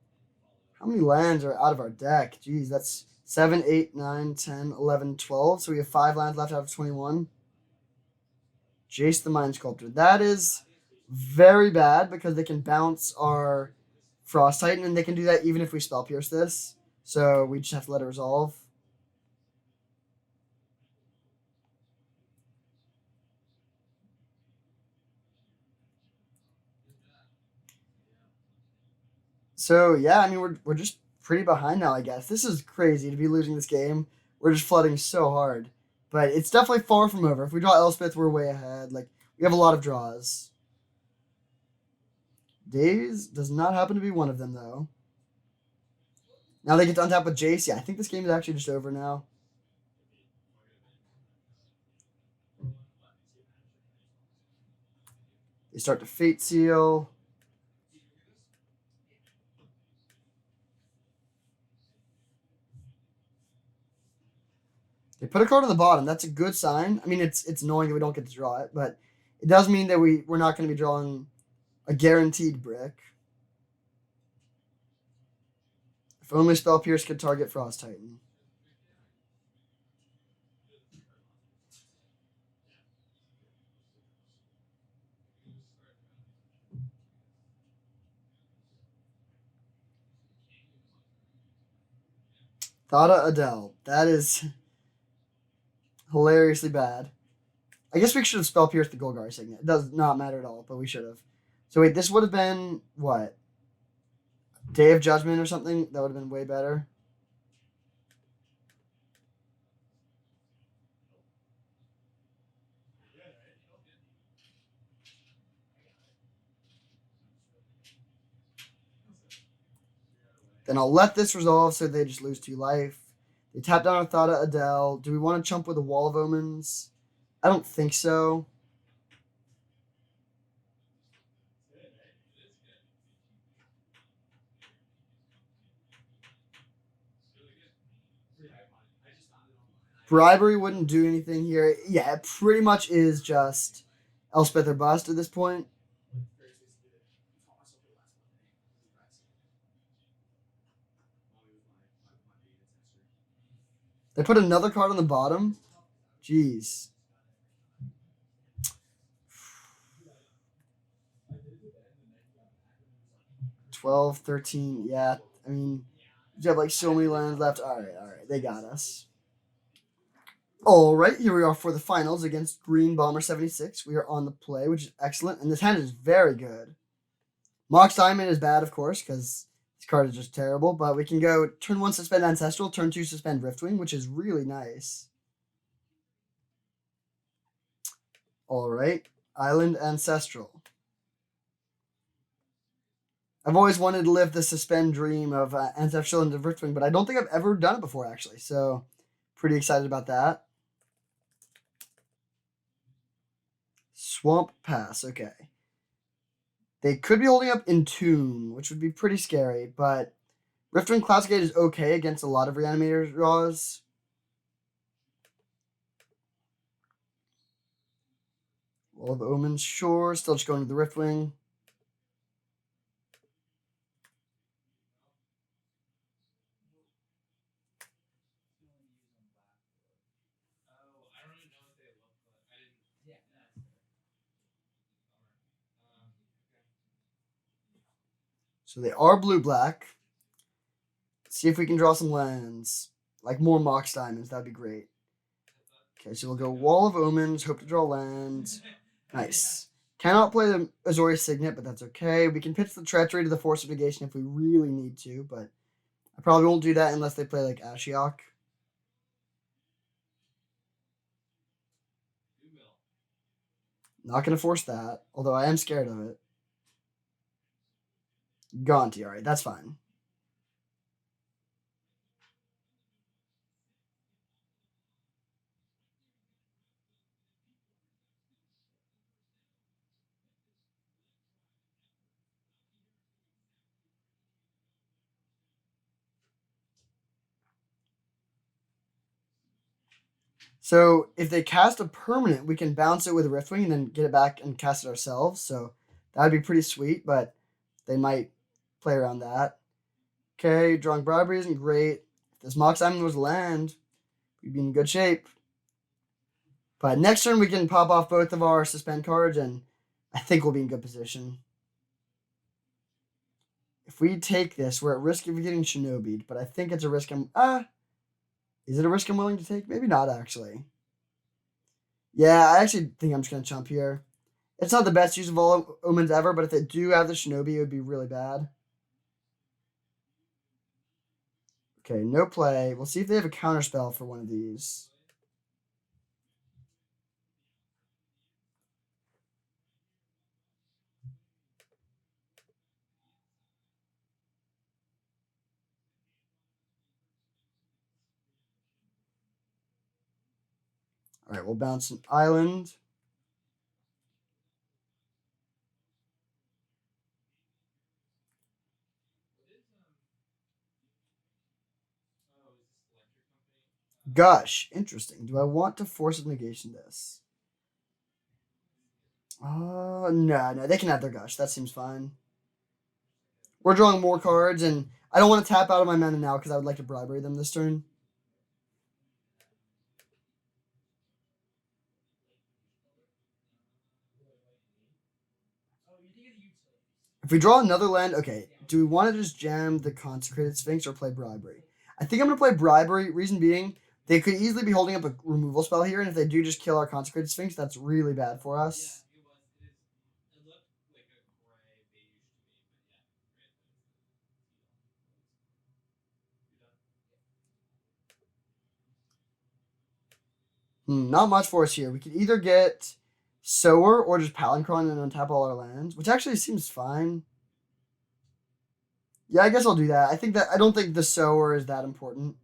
How many lands are out of our deck? Jeez, that's 7, 8, 9, 10, 11, 12. So we have 5 lands left out of 21. Jace the Mind Sculptor. That is very bad because they can bounce our Frost Titan, and they can do that even if we Spell Pierce this. So we just have to let it resolve. So yeah, I mean we're just pretty behind now, I guess. This is crazy to be losing this game. We're just flooding so hard. But it's definitely far from over. If we draw Elspeth, we're way ahead. Like we have a lot of draws. Days does not happen to be one of them though. Now they get to untap with Jace. Yeah, I think this game is actually just over now. They start to Fate Seal. They put a card on the bottom. That's a good sign. I mean, it's annoying that we don't get to draw it, but it does mean that we're not going to be drawing a guaranteed brick. If only Spell Pierce could target Frost Titan. Thada Adele. That is hilariously bad. I guess we should have Spell Pierced the Golgari Signet. It does not matter at all, but we should have. So wait, this would have been what? Day of Judgment or something? That would have been way better. Then I'll let this resolve so they just lose 2 life. They tap down on Thada Adele. Do we want to chump with a Wall of Omens? I don't think so. Bribery wouldn't do anything here. Yeah, it pretty much is just Elspeth or bust at this point. They put another card on the bottom. Jeez. 12, 13. Yeah, I mean, you have like so many lands left. All right. They got us. All right, here we are for the finals against Green Bomber 76. We are on the play, which is excellent, and this hand is very good. Mox Diamond is bad, of course, because this card is just terrible, but we can go turn 1 Suspend Ancestral, turn 2 Suspend Riftwing, which is really nice. All right, Island Ancestral. I've always wanted to live the Suspend dream of Ancestral and Riftwing, but I don't think I've ever done it before, actually, so pretty excited about that. Swamp Pass, okay. They could be holding up Entomb, which would be pretty scary, but Riftwing Classic Gate is okay against a lot of Reanimator draws. Wall of Omens, sure. Still just going to the Riftwing. So they are blue-black. See if we can draw some lands. Like more Mox Diamonds, that'd be great. Okay, so we'll go Wall of Omens, hope to draw lands. Nice. Cannot play the Azorius Signet, but that's okay. We can pitch the Treachery to the Force of Negation if we really need to, but I probably won't do that unless they play like Ashiok. Not going to force that, although I am scared of it. Gaunty, alright, that's fine. So if they cast a permanent, we can bounce it with a Riftwing and then get it back and cast it ourselves. So that would be pretty sweet, but they might play around that. Okay, drawing Bribery isn't great. If this Mox Diamond was land, we'd be in good shape. But next turn we can pop off both of our Suspend cards, and I think we'll be in good position. If we take this, we're at risk of getting Shinobi'd, but I think it's a risk I'm... is it a risk I'm willing to take? Maybe not, actually. Yeah, I actually think I'm just going to chump here. It's not the best use of all omens ever, but if they do have the Shinobi, it would be really bad. Okay, no play. We'll see if they have a counterspell for one of these. All right, we'll bounce an island. Gush. Interesting. Do I want to force of negation this? No. They can have their Gush. That seems fine. We're drawing more cards, and I don't want to tap out of my mana now because I would like to bribery them this turn. If we draw another land, okay, do we want to just jam the Consecrated Sphinx or play Bribery? I think I'm going to play Bribery, reason being, they could easily be holding up a removal spell here, and if they do just kill our Consecrated Sphinx, that's really bad for us. Not much for us here. We could either get Sower or just Palancron and untap all our lands, which actually seems fine. Yeah, I guess I'll do that. I don't think the Sower is that important.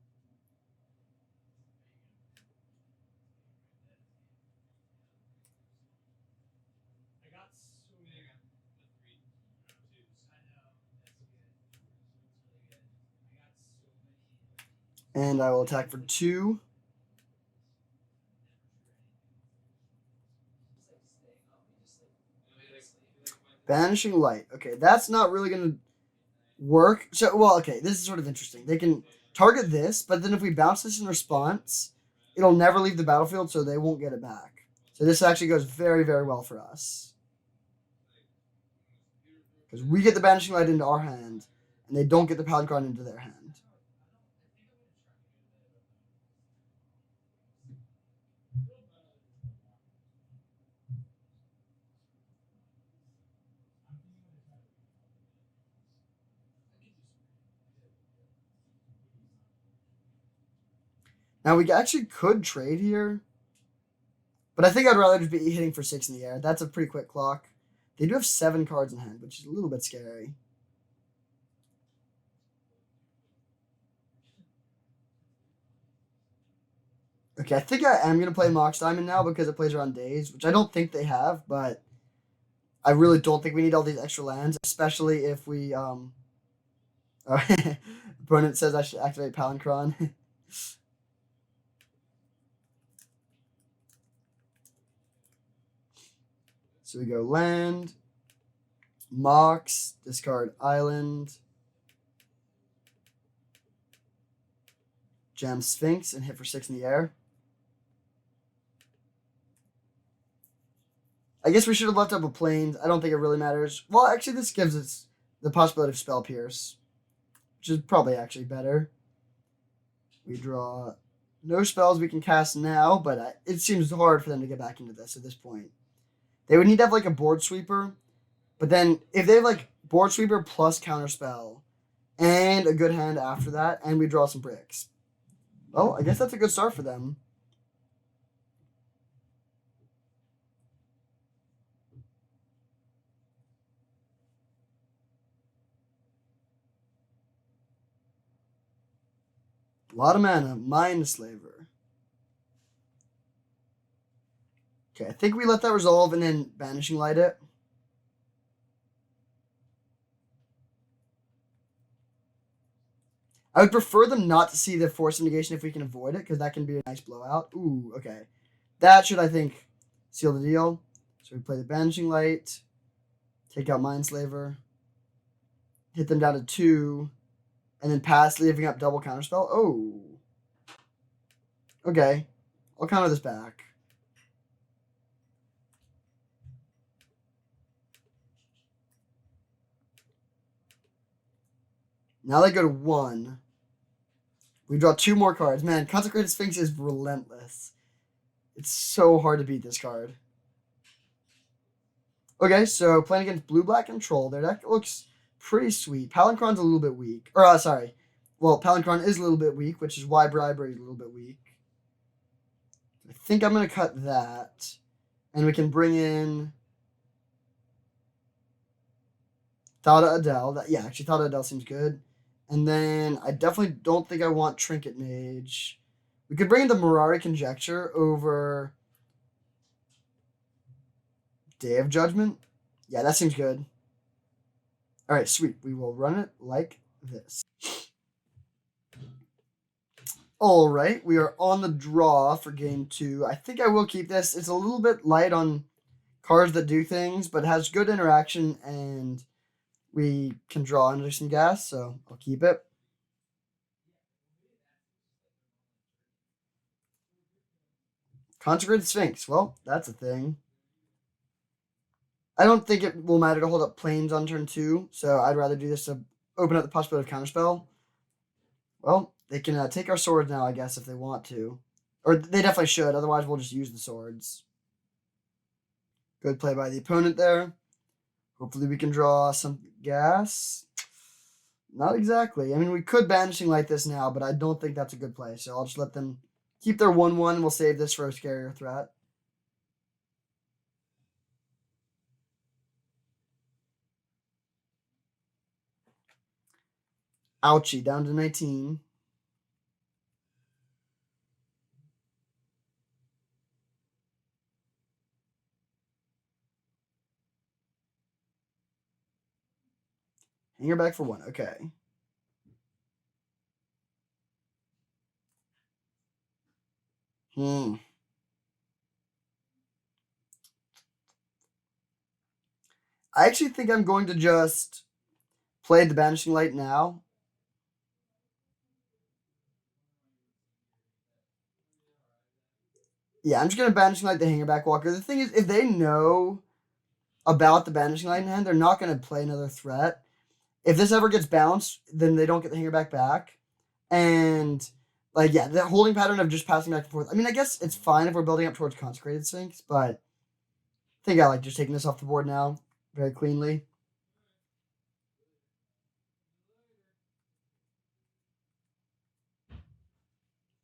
And I will attack for 2. Banishing Light. Okay, that's not really going to work. So, well, okay, this is sort of interesting. They can target this, but then if we bounce this in response, it'll never leave the battlefield, so they won't get it back. So this actually goes very, very well for us. Because we get the Banishing Light into our hand, and they don't get the Palinchron into their hand. Now, we actually could trade here, but I think I'd rather just be hitting for 6 in the air. That's a pretty quick clock. They do have 7 cards in hand, which is a little bit scary. Okay, I think I am going to play Mox Diamond now because it plays around days, which I don't think they have, but I really don't think we need all these extra lands, especially if we opponent says I should activate Palinchron. So we go land, Mox, discard Island, jam Sphinx, and hit for 6 in the air. I guess we should have left up a Plains. I don't think it really matters. Well, actually, this gives us the possibility of Spell Pierce, which is probably actually better. We draw no spells we can cast now, but it seems hard for them to get back into this at this point. They would need to have like a board sweeper, but then if they have like board sweeper plus counterspell and a good hand after that, and we draw some bricks, well, I guess that's a good start for them. A lot of mana, Mind Slaver. Okay, I think we let that resolve and then Banishing Light it. I would prefer them not to see the Force Negation if we can avoid it, because that can be a nice blowout. Ooh, okay. That should, I think, seal the deal. So we play the Banishing Light, take out Mind Slaver, hit them down to 2, and then pass, leaving up double counterspell. Oh. Okay. I'll counter this back. Now they go to 1. We draw 2 more cards. Man, Consecrated Sphinx is relentless. It's so hard to beat this card. Okay, so playing against blue-black control, their deck looks pretty sweet. Palinchron's a little bit weak. Or, sorry. Well, Palinchron is a little bit weak, which is why Bribery is a little bit weak. I think I'm going to cut that. And we can bring in Thada Adele. Yeah, actually, Thada Adele seems good. And then I definitely don't think I want Trinket Mage. We could bring in the Mirari Conjecture over Day of Judgment. Yeah, that seems good. All right, sweet. We will run it like this. All right, we are on the draw for game 2. I think I will keep this. It's a little bit light on cards that do things, but has good interaction, and we can draw under some gas, so I'll keep it. Consecrated Sphinx. Well, that's a thing. I don't think it will matter to hold up Plains on turn 2, so I'd rather do this to open up the possibility of counterspell. Well, they can take our swords now, I guess, if they want to. Or they definitely should, otherwise we'll just use the swords. Good play by the opponent there. Hopefully we can draw some gas. Not exactly. I mean, we could Banishing Light this now, but I don't think that's a good play, so I'll just let them keep their 1-1, and we'll save this for a scarier threat. Ouchie, down to 19. Hang her back for 1. Okay. I actually think I'm going to just play the Banishing Light now. Yeah, I'm just going to Banishing Light the Hangerback Walker. The thing is, if they know about the Banishing Light in hand, they're not going to play another threat. If this ever gets bounced, then they don't get the Hangerback back. And, like, yeah, the holding pattern of just passing back and forth. I mean, I guess it's fine if we're building up towards Consecrated Sphinx, but I think I like just taking this off the board now very cleanly.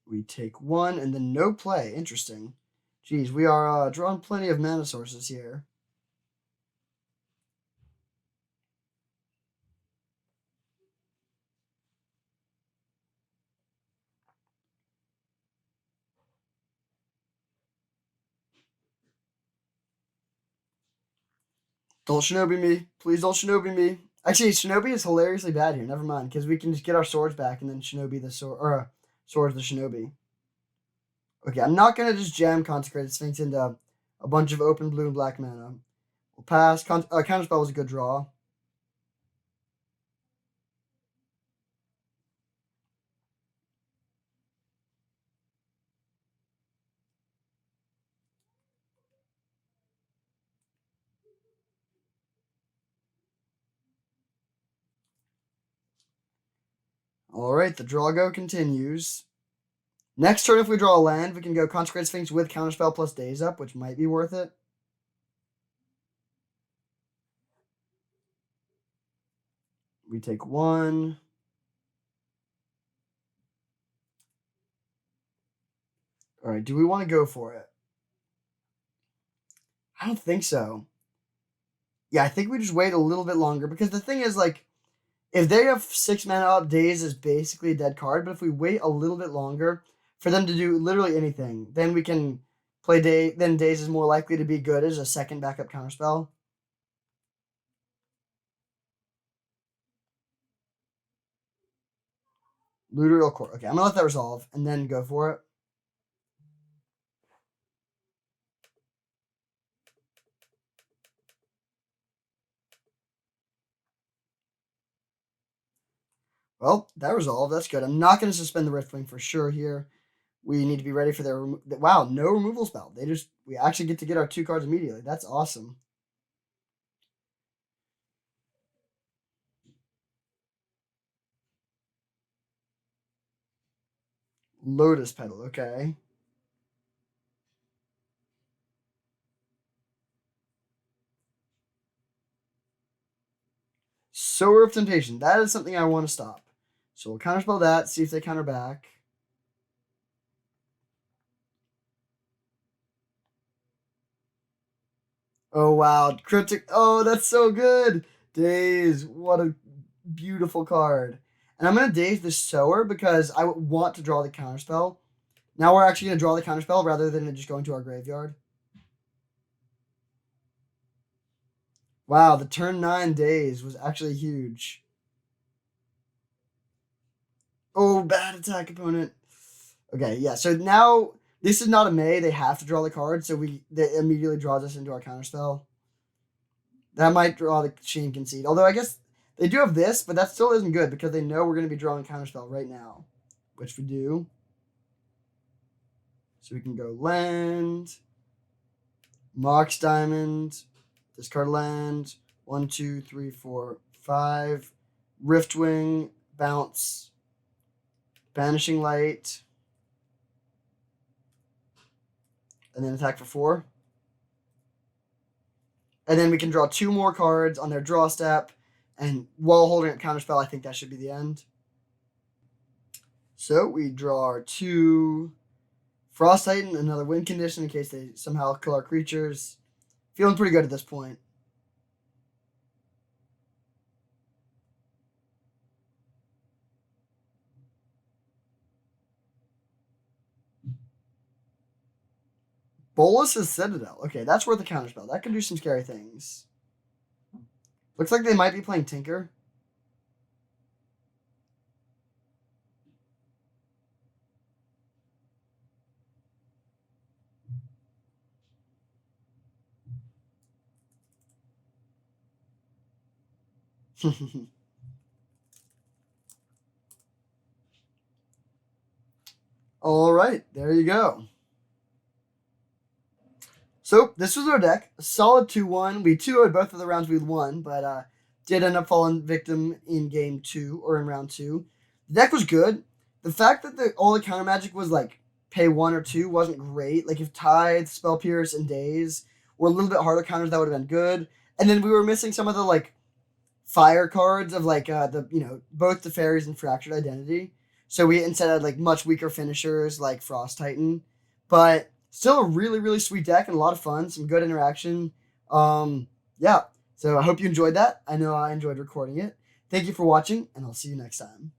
We take one and then no play. Interesting. Geez, we are drawing plenty of mana sources here. Don't Shinobi me. Please don't Shinobi me. Actually, Shinobi is hilariously bad here. Never mind, because we can just get our swords back and then Shinobi the sword, or swords the Shinobi. Okay, I'm not going to just jam Consecrated Sphinx into a bunch of open blue and black mana. We'll pass. Counterspell was a good draw. Alright, the draw go continues. Next turn, if we draw a land, we can go Consecrated Sphinx with Counterspell plus Daze Up, which might be worth it. We take one. Alright, do we want to go for it? I don't think so. Yeah, I think we just wait a little bit longer, because the thing is, like, if they have 6 mana up, Daze is basically a dead card, but if we wait a little bit longer for them to do literally anything, then we can play Daze. Then Daze is more likely to be good as a second backup counterspell. Luterial Core. Okay, I'm gonna let that resolve and then go for it. Well, that resolved. That's good. I'm not going to suspend the Riftwing for sure here. We need to be ready for their wow, no removal spell. We actually get to get our 2 cards immediately. That's awesome. Lotus Petal. Okay. Sower of Temptation. That is something I want to stop. So we'll counterspell that. See if they counter back. Oh wow, Cryptic. Oh, that's so good. Daze. What a beautiful card. And I'm gonna Daze the Sower because I want to draw the counterspell. Now we're actually gonna draw the counterspell rather than it just going to our graveyard. Wow, the turn 9 Daze was actually huge. Oh, bad attack opponent. Okay, yeah. So now this is not a May. They have to draw the card, so they immediately draws us into our counterspell. That might draw the Shame Concede. Although I guess they do have this, but that still isn't good because they know we're going to be drawing counterspell right now, which we do. So we can go land, Mox Diamond, discard land. 1, 2, 3, 4, 5. Riftwing, bounce, Banishing Light, and then attack for 4. And then we can draw 2 more cards on their draw step. And while holding a counterspell, I think that should be the end. So we draw our 2 Frost Titan, another win condition in case they somehow kill our creatures. Feeling pretty good at this point. Bolus's Citadel. Okay, that's worth a counterspell. That could do some scary things. Looks like they might be playing Tinker. All right, there you go. So this was our deck. A solid 2-1. We 2-0'd both of the rounds we won, but did end up falling victim in game 2 or in round 2. The deck was good. The fact that all the counter magic was like pay 1 or 2 wasn't great. Like if Tithe, Spell Pierce, and Daze were a little bit harder counters, that would have been good. And then we were missing some of the like fire cards of like both the fairies and Fractured Identity. So we instead had like much weaker finishers like Frost Titan. But still a really, really sweet deck and a lot of fun, some good interaction. Yeah. So I hope you enjoyed that. I know I enjoyed recording it. Thank you for watching, and I'll see you next time.